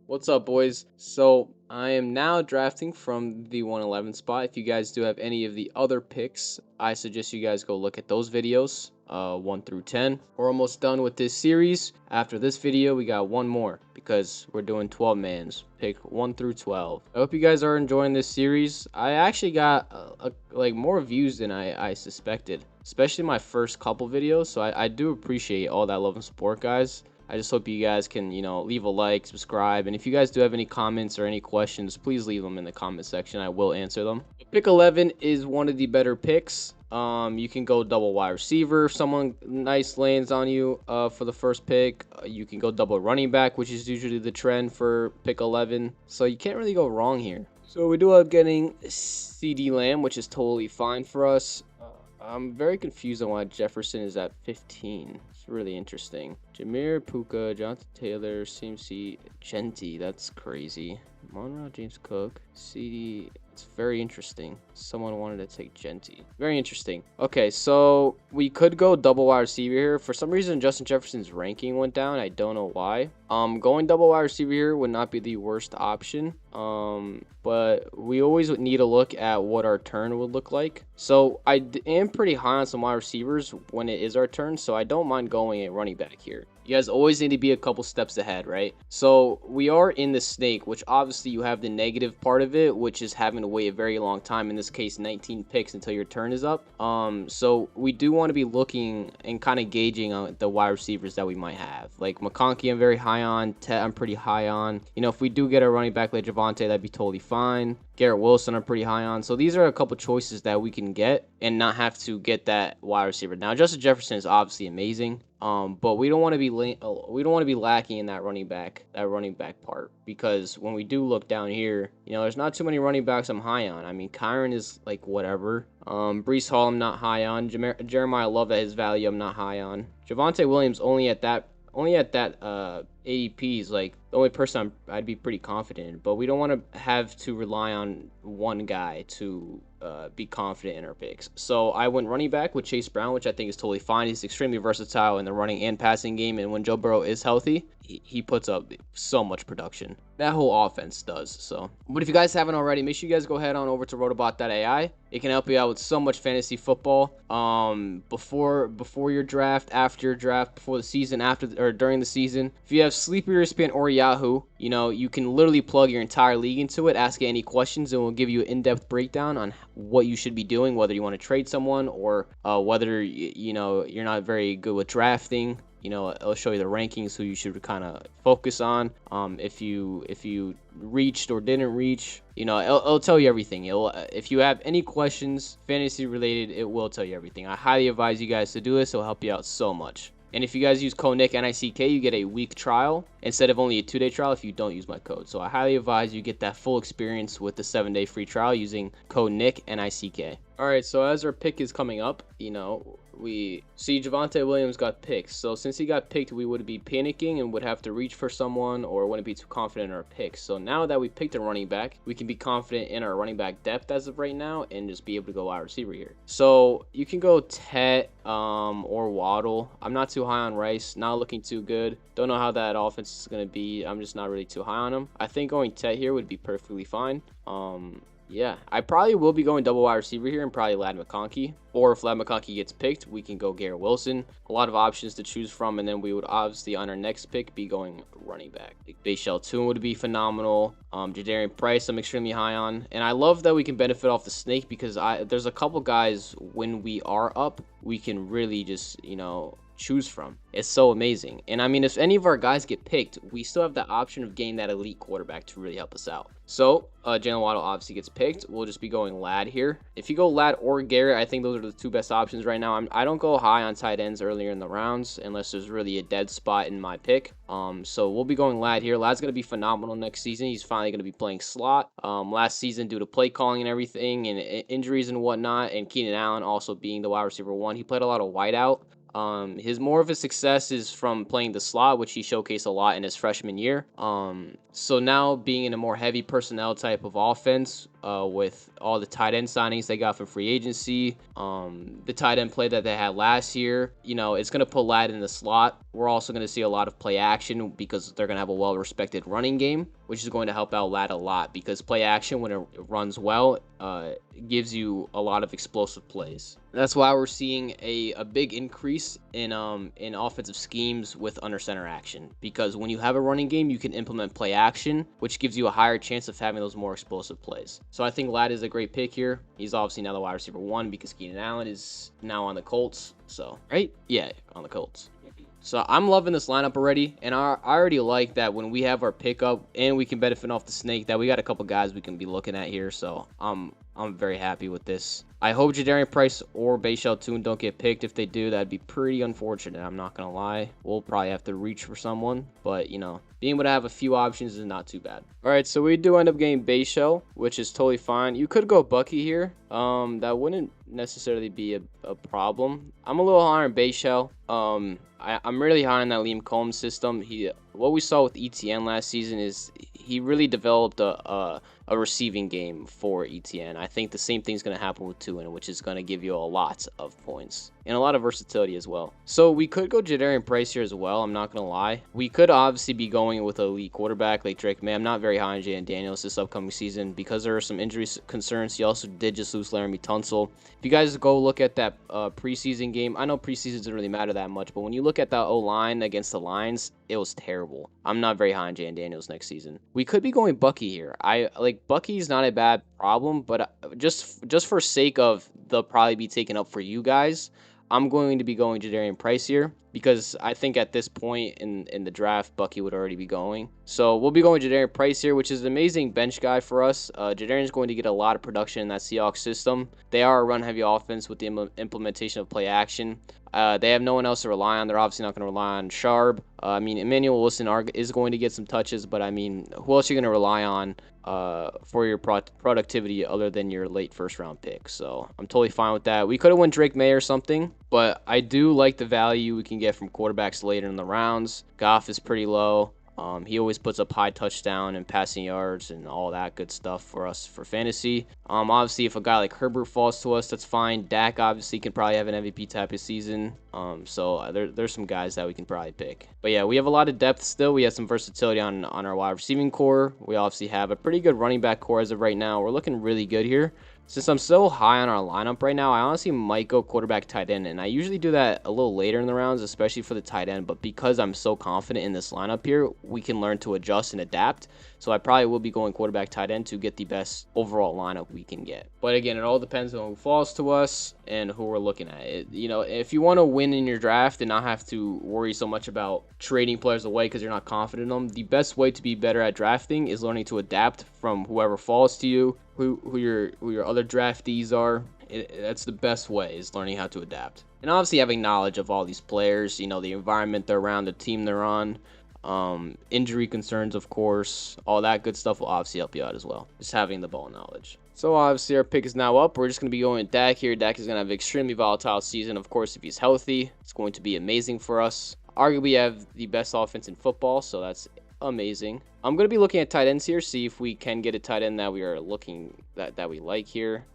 What's up, boys? So I am now drafting from the 111 spot. If you guys do have any of the other picks, I suggest you guys go look at those videos, 1 through 10. We're almost done with this series. After this video, we got one more because we're doing 12 mans. Pick 1 through 12. I hope you guys are enjoying this series. I actually got like more views than I suspected, especially my first couple videos. So I do appreciate all that love and support, guys. I just hope you guys can, leave a like, subscribe, and if you guys do have any comments or any questions, please leave them in the comment section. I will answer them. Pick 11 is one of the better picks. You can go double wide receiver if someone nice lands on you for the first pick. You can go double running back, which is usually the trend for pick 11. So you can't really go wrong here. So we do up getting CD Lamb, which is totally fine for us. I'm very confused on why Jefferson is at 15. It's really interesting. Jameer, Puka, Jonathan Taylor, CMC, Genty. That's crazy. Monroe, James Cook, CD. It's very interesting. Someone wanted to take Genty. Very interesting. Okay, so we could go double wide receiver here. For some reason, Justin Jefferson's ranking went down. I don't know why. Going double wide receiver here would not be the worst option. But we always need to look at what our turn would look like. So I am pretty high on some wide receivers when it is our turn, so I don't mind going a running back here. You guys always need to be a couple steps ahead, right? So we are in the snake, which obviously you have the negative part of it, which is having to wait a very long time. In this case, 19 picks until your turn is up. So we do want to be looking and kind of gauging on the wide receivers that we might have. Like McConkey, I'm very high on. Tet, I'm pretty high on. If we do get a running back like Javonte, that'd be totally fine. Garrett Wilson, I'm pretty high on. So these are a couple choices that we can get and not have to get that wide receiver. Now, Justin Jefferson is obviously amazing. But we don't want to be lacking in that running back part, because when we do look down here, there's not too many running backs I'm high on. I mean, Kyron is like whatever. Breece Hall I'm not high on. Jeremiah Love at his value I'm not high on. Javonte Williams only at that ADP is like the only person I'd be pretty confident in, but we don't want to have to rely on one guy to be confident in our picks. So I went running back with Chase Brown, which I think is totally fine. He's extremely versatile in the running and passing game, and when Joe Burrow is healthy, he puts up so much production. That whole offense does. So, but if you guys haven't already, make sure you guys go head on over to rotobot.ai. It can help you out with so much fantasy football. Before your draft, after your draft, before the season, after or during the season. If you have Sleeper, ESPN, or Yahoo, you can literally plug your entire league into it, ask it any questions, and we'll give you an in-depth breakdown on what you should be doing, whether you want to trade someone or whether you're not very good with drafting. It'll show you the rankings, who you should kind of focus on. If you reached or didn't reach, it'll tell you everything. If you have any questions fantasy related, it will tell you everything. I highly advise you guys to do this. It'll help you out so much. And if you guys use code Nick, N-I-C-K, you get a week trial instead of only a 2-day trial if you don't use my code. So I highly advise you get that full experience with the 7-day free trial using code Nick, N-I-C-K. All right, so as our pick is coming up, we see Javonte Williams got picked. So since he got picked, we would be panicking and would have to reach for someone or wouldn't be too confident in our picks. So now that we picked a running back, we can be confident in our running back depth as of right now and just be able to go wide receiver here. So you can go Tet or Waddle. I'm not too high on Rice. Not looking too good. Don't know how that offense is going to be. I'm just not really too high on him. I think going Tet here would be perfectly fine. Yeah, I probably will be going double wide receiver here and probably Ladd McConkey. Or if Ladd McConkey gets picked, we can go Garrett Wilson. A lot of options to choose from, and then we would obviously on our next pick be going running back. Bayshell Tune would be phenomenal. Jadarian Price I'm extremely high on. And I love that we can benefit off the snake because there's a couple guys when we are up, we can really just, choose from. It's so amazing. And I mean, if any of our guys get picked, we still have the option of getting that elite quarterback to really help us out. So Jalen Waddle obviously gets picked. We'll just be going Ladd here. If you go Ladd or Garrett, I think those are the two best options right now. I don't go high on tight ends earlier in the rounds unless there's really a dead spot in my pick. So we'll be going Ladd here. Ladd's going to be phenomenal next season. He's finally going to be playing slot. Last season, due to play calling and everything and injuries and whatnot, and Keenan Allen also being the wide receiver 1, he played a lot of wideout. His more of his success is from playing the slot, which he showcased a lot in his freshman year. So now being in a more heavy personnel type of offense, with all the tight end signings they got from free agency, the tight end play that they had last year. It's going to put Ladd in the slot. We're also going to see a lot of play action because they're going to have a well-respected running game, which is going to help out Ladd a lot because play action, when it runs well, gives you a lot of explosive plays. That's why we're seeing a big increase in offensive schemes with under center action, because when you have a running game, you can implement play action, which gives you a higher chance of having those more explosive plays. So I think Ladd is a great pick here. He's obviously now the wide receiver 1 because Keenan Allen is now on the Colts. So, right? Yeah, on the Colts. So I'm loving this lineup already, and I already like that when we have our pickup and we can benefit off the snake, that we got a couple guys we can be looking at here. So I'm very happy with this. I hope Jadarian Price or Bayshell Tune don't get picked. If they do, that'd be pretty unfortunate. I'm not gonna lie. We'll probably have to reach for someone, but being able to have a few options is not too bad. All right, so we do end up getting Bayshell, which is totally fine. You could go Bucky here. That wouldn't necessarily be a problem. I'm a little higher on Bayshell. I'm really high on that Liam Combs system. What we saw with ETN last season is he really developed a receiving game for ETN. I think the same thing's going to happen with Tuin, which is going to give you a lot of points and a lot of versatility as well. So we could go Jadarian Price here as well. I'm not going to lie. We could obviously be going with an elite quarterback like Drake May. I'm not very high on Jay and Daniels this upcoming season because there are some injury concerns. He also did just lose Laramie Tunsil. If you guys go look at that preseason game, I know preseason doesn't really matter that much, but when you look at that O-line against the Lions, it was terrible. I'm not very high on Jay and Daniels next season. We could be going Bucky here. Bucky's not a bad problem, but just for sake of they'll probably be taken up for you guys, I'm going to be going Jadarian Price here because I think at this point in the draft, Bucky would already be going. So we'll be going Jadarian Price here, which is an amazing bench guy for us. Jadarian is going to get a lot of production in that Seahawks system. They are a run-heavy offense with the implementation of play action. They have no one else to rely on. They're obviously not going to rely on Sharp. Emmanuel Wilson is going to get some touches, but who else are you going to rely on for your productivity other than your late first-round pick? So I'm totally fine with that. We could have went Drake May or something, but I do like the value we can get from quarterbacks later in the rounds. Goff is pretty low. He always puts up high touchdown and passing yards and all that good stuff for us for fantasy. Obviously, if a guy like Herbert falls to us, that's fine. Dak obviously can probably have an MVP type of season. There's some guys that we can probably pick. But yeah, we have a lot of depth still. We have some versatility on our wide receiving core. We obviously have a pretty good running back core as of right now. We're looking really good here. Since I'm so high on our lineup right now, I honestly might go quarterback tight end, and I usually do that a little later in the rounds, especially for the tight end, but because I'm so confident in this lineup here, we can learn to adjust and adapt, so I probably will be going quarterback tight end to get the best overall lineup we can get. But again, it all depends on who falls to us and who we're looking at. If you want to win in your draft and not have to worry so much about trading players away because you're not confident in them, the best way to be better at drafting is learning to adapt from whoever falls to you, who your other draftees are. That's the best way, is learning how to adapt. And obviously having knowledge of all these players, the environment they're around, the team they're on, injury concerns, of course, all that good stuff will obviously help you out as well. Just having the ball knowledge. So obviously our pick is now up. We're just going to be going with Dak here. Dak is going to have an extremely volatile season. Of course, if he's healthy, it's going to be amazing for us. Arguably have the best offense in football, so that's amazing. I'm going to be looking at tight ends here, see if we can get a tight end that we are looking that we like here.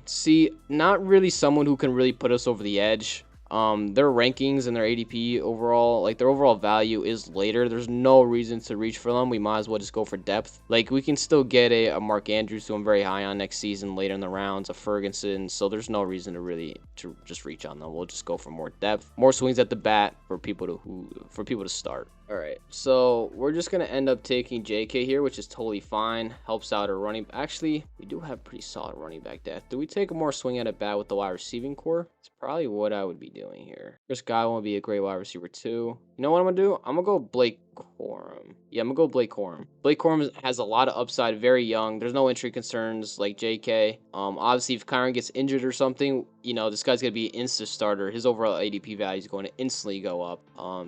See, not really someone who can really put us over the edge. Their rankings and their ADP overall, their overall value is later. There's no reason to reach for them. We might as well just go for depth. We can still get a Mark Andrews, who I'm very high on next season, later in the rounds, a Ferguson. So there's no reason to just reach on them. We'll just go for more depth, more swings at the bat for people to start. All right, so we're just gonna end up taking JK here, which is totally fine. Helps out our running. Actually, we do have pretty solid running back depth. Do we take a more swing at a bat with the wide receiving core? It's probably what I would be doing here. Chris Godwin would be a great wide receiver too. You know what I'm gonna do? I'm gonna go Blake Corum. Yeah, I'm gonna go Blake Corum. Blake Corum has a lot of upside, very young. There's no injury concerns like JK. Obviously, if Kyron gets injured or something, this guy's gonna be an instant starter. His overall ADP value is going to instantly go up.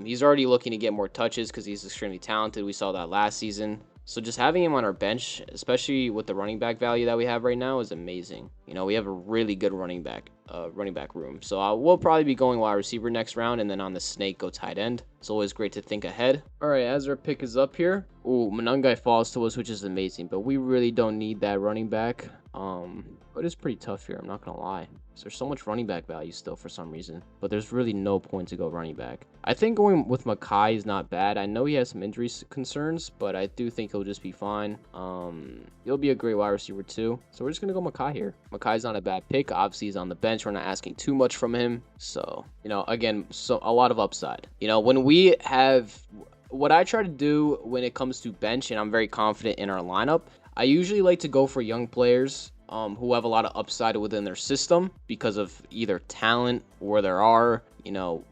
He's already looking to get more touches because he's extremely talented. We saw that last season. So just having him on our bench, especially with the running back value that we have right now, is amazing. You know, we have a really good running back room. So we'll probably be going wide receiver next round, and then on the snake go tight end. It's always great to think ahead. All right, as our pick is up here, ooh, Manungai falls to us, which is amazing, but we really don't need that running back. But it's pretty tough here, I'm not gonna lie. So there's so much running back value still for some reason, but there's really no point to go running back. I think going with Makai is not bad. I know he has some injury concerns, but I do think he'll just be fine. He'll be a great wide receiver too. So we're just gonna go Makai here. Makai's not a bad pick. Obviously, he's on the bench. We're not asking too much from him. So, you know, again, so a lot of upside. You know, when we have what I try to do when it comes to bench, and I'm very confident in our lineup, I usually like to go for young players who have a lot of upside within their system because of either talent, where they are, you know,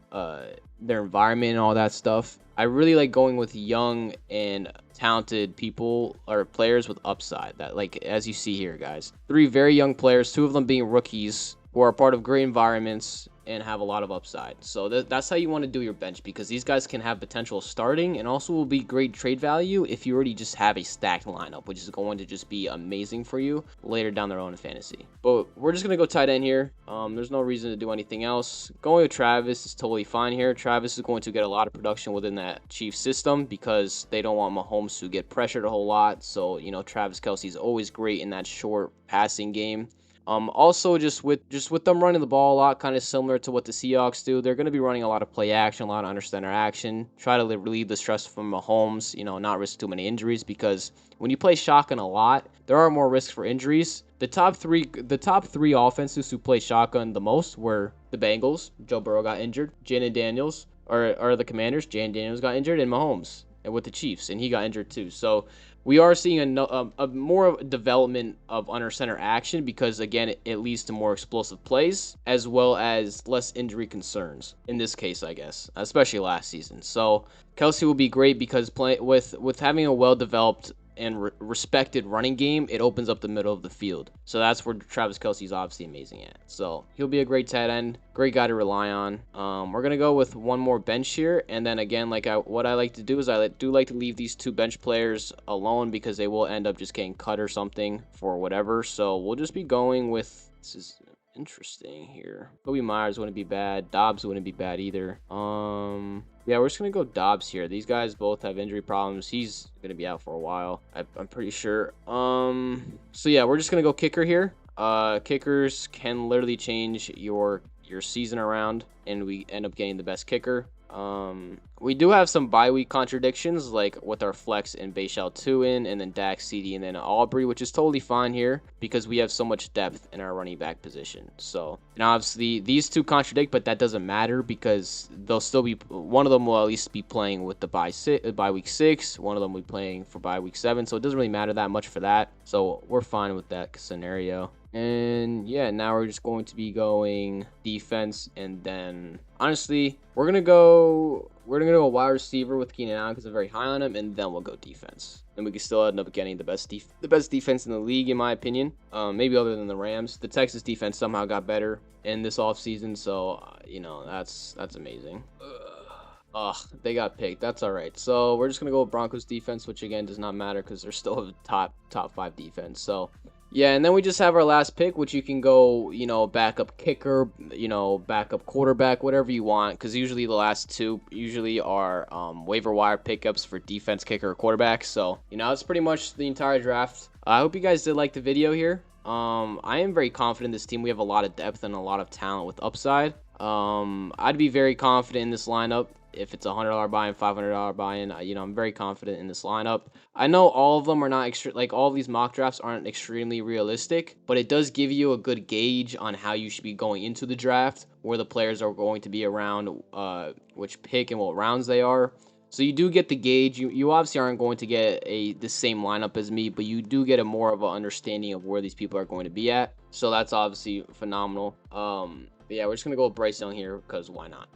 their environment and all that stuff. I really like going with young and talented people or players with upside. That, like, as you see here, guys, 3 very young players, 2 of them being rookies who are part of great environments and have a lot of upside. So that's how you want to do your bench, because these guys can have potential starting and also will be great trade value if you already just have a stacked lineup, which is going to just be amazing for you later down the road in fantasy. But we're just going to go tight end here. There's no reason to do anything else. Going with Travis is totally fine here. Travis is going to get a lot of production within that Chiefs system because they don't want Mahomes to get pressured a whole lot. So, you know, Travis Kelce is always great in that short passing game. Also, just with them running the ball a lot, kind of similar to what the Seahawks do, they're going to be running a lot of play action, a lot of under center action. Try to relieve the stress from Mahomes, you know, not risk too many injuries, because when you play shotgun a lot, there are more risks for injuries. The top three offenses who play shotgun the most were the Bengals. Joe Burrow got injured. Jaden Daniels, or the Commanders. Jaden Daniels got injured, and Mahomes, and with the Chiefs, and he got injured too. So we are seeing a more of a development of under center action because, again, it leads to more explosive plays as well as less injury concerns in this case, I guess, especially last season. So Kelce will be great because with having a well-developed and respected running game, it opens up the middle of the field. So that's where Travis Kelce is obviously amazing at. So he'll be a great tight end, great guy to rely on. We're gonna go with one more bench here, and then again, what I like to do is I do like to leave these 2 bench players alone because they will end up just getting cut or something for whatever. So we'll just be going with, this is interesting here. Kobe Myers wouldn't be bad. Dobbs wouldn't be bad either. Yeah, we're just gonna go Dobbs here. These guys both have injury problems. He's gonna be out for a while, I'm pretty sure. So yeah, we're just gonna go kicker here. Kickers can literally change your season around, and we end up getting the best kicker. We do have some bye week contradictions, like with our flex and Bayshal 2 in, and then Dax, CD, and then Aubrey, which is totally fine here because we have so much depth in our running back position. So, and obviously these 2 contradict, but that doesn't matter because they'll still be, one of them will at least be playing with the bye week 6, one of them will be playing for bye week 7, so it doesn't really matter that much for that. So we're fine with that scenario. And yeah, now we're just going to be going defense, and then honestly, we're gonna go wide receiver with Keenan Allen because I'm very high on him, and then we'll go defense. And we can still end up getting the best defense in the league, in my opinion. Maybe other than the Rams. The Texas defense somehow got better in this offseason, so you know, that's amazing. Ugh, they got picked. That's all right. So we're just gonna go with Broncos defense, which again does not matter because they're still a top 5 defense. So yeah, and then we just have our last pick, which you can go, you know, backup kicker, you know, backup quarterback, whatever you want, because usually the last 2 usually are waiver wire pickups for defense, kicker, or quarterback. So, you know, that's pretty much the entire draft. I hope you guys did like the video here. I am very confident in this team. We have a lot of depth and a lot of talent with upside. I'd be very confident in this lineup. If it's a $100 buy-in, $500 buy-in, you know, I'm very confident in this lineup. I know all of them are not all of these mock drafts aren't extremely realistic, but it does give you a good gauge on how you should be going into the draft, where the players are going to be around, which pick and what rounds they are. So you do get the gauge. You obviously aren't going to get the same lineup as me, but you do get a more of an understanding of where these people are going to be at. So that's obviously phenomenal. But yeah, we're just gonna go with Bryce Young here because why not?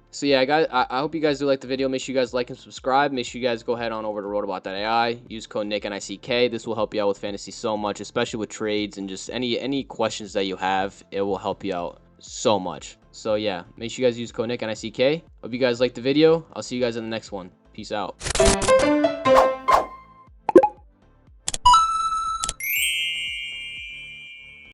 So yeah, guys, I hope you guys do like the video. Make sure you guys like and subscribe. Make sure you guys go ahead on over to rotabot.ai. Use code Nick NICK. This will help you out with fantasy so much, especially with trades and just any questions that you have. It will help you out so much. So yeah, make sure you guys use code Nick NICK. Hope you guys liked the video. I'll see you guys in the next one. Peace out.